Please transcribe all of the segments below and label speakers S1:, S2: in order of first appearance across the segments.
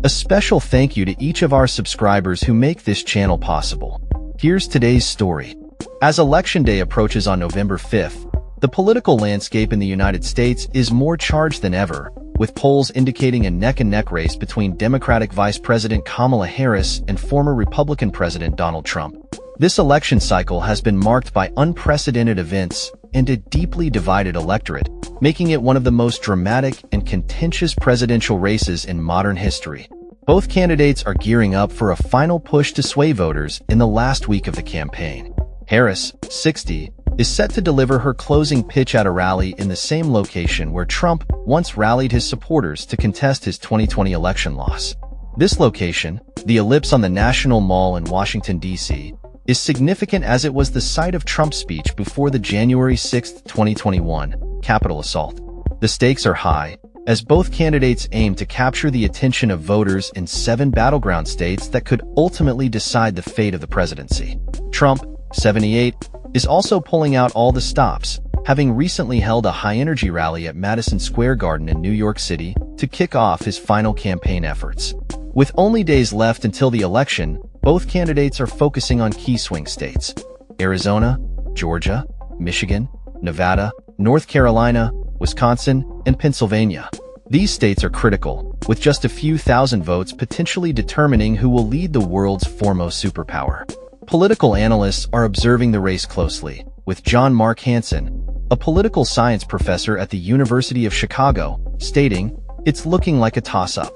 S1: A special thank you to each of our subscribers who make this channel possible. Here's today's story. As Election Day approaches on November 5th, the political landscape in the United States is more charged than ever, with polls indicating a neck-and-neck race between Democratic Vice President Kamala Harris and former Republican President Donald Trump. This election cycle has been marked by unprecedented events and a deeply divided electorate, making it one of the most dramatic and contentious presidential races in modern history. Both candidates are gearing up for a final push to sway voters in the last week of the campaign. Harris, 60, is set to deliver her closing pitch at a rally in the same location where Trump once rallied his supporters to contest his 2020 election loss. This location, the Ellipse on the National Mall in Washington, D.C., is significant as it was the site of Trump's speech before the January 6, 2021, Capitol assault. The stakes are high, as both candidates aim to capture the attention of voters in 7 battleground states that could ultimately decide the fate of the presidency. Trump, 78, is also pulling out all the stops, having recently held a high-energy rally at Madison Square Garden in New York City to kick off his final campaign efforts. With only days left until the election, both candidates are focusing on key swing states: Arizona, Georgia, Michigan, Nevada, North Carolina, Wisconsin, and Pennsylvania. These states are critical, with just a few thousand votes potentially determining who will lead the world's foremost superpower. Political analysts are observing the race closely, with John Mark Hansen, a political science professor at the University of Chicago, stating, "It's looking like a toss-up."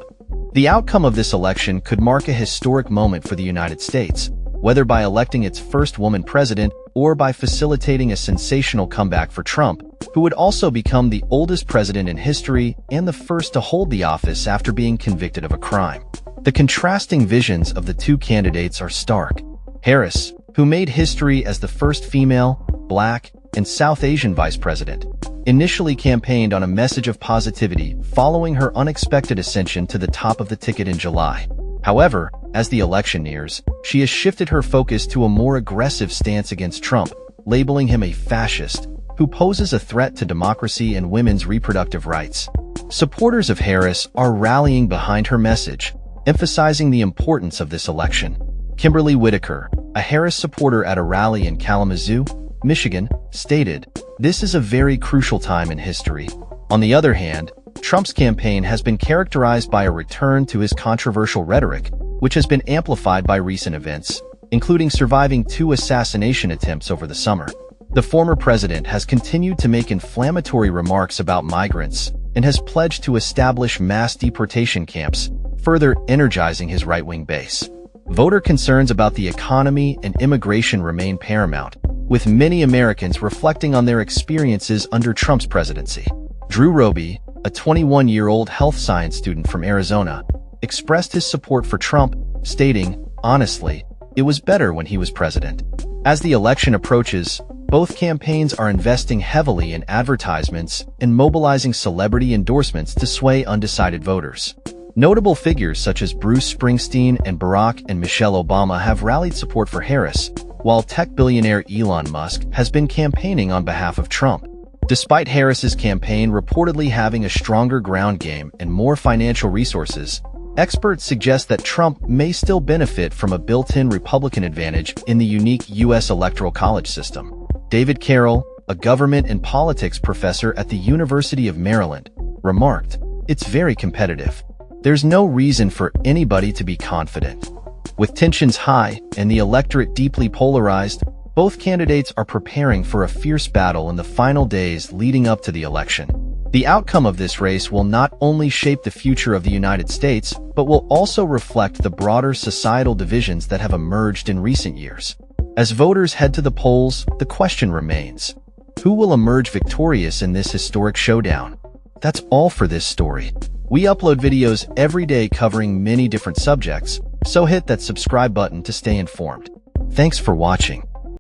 S1: The outcome of this election could mark a historic moment for the United States, whether by electing its first woman president or by facilitating a sensational comeback for Trump, who would also become the oldest president in history and the first to hold the office after being convicted of a crime. The contrasting visions of the two candidates are stark. Harris, who made history as the first female, Black, and South Asian vice president, initially campaigned on a message of positivity following her unexpected ascension to the top of the ticket in July. However, as the election nears, she has shifted her focus to a more aggressive stance against Trump, labeling him a fascist who poses a threat to democracy and women's reproductive rights. Supporters of Harris are rallying behind her message, emphasizing the importance of this election. Kimberly Whitaker, a Harris supporter at a rally in Kalamazoo, Michigan, stated, "This is a very crucial time in history." On the other hand, Trump's campaign has been characterized by a return to his controversial rhetoric, which has been amplified by recent events, including surviving 2 assassination attempts over the summer. The former president has continued to make inflammatory remarks about migrants and has pledged to establish mass deportation camps, further energizing his right-wing base. Voter concerns about the economy and immigration remain paramount, with many Americans reflecting on their experiences under Trump's presidency. Drew Roby, a 21-year-old health science student from Arizona, expressed his support for Trump, stating, "Honestly, it was better when he was president." As the election approaches, both campaigns are investing heavily in advertisements and mobilizing celebrity endorsements to sway undecided voters. Notable figures such as Bruce Springsteen and Barack and Michelle Obama have rallied support for Harris, while tech billionaire Elon Musk has been campaigning on behalf of Trump. Despite Harris's campaign reportedly having a stronger ground game and more financial resources, experts suggest that Trump may still benefit from a built-in Republican advantage in the unique U.S. Electoral College system. David Carroll, a government and politics professor at the University of Maryland, remarked, "It's very competitive. There's no reason for anybody to be confident." With tensions high and the electorate deeply polarized, both candidates are preparing for a fierce battle in the final days leading up to the election. The outcome of this race will not only shape the future of the United States, but will also reflect the broader societal divisions that have emerged in recent years. As voters head to the polls, the question remains: who will emerge victorious in this historic showdown? That's all for this story. We upload videos every day covering many different subjects, so hit that subscribe button to stay informed. Thanks for watching.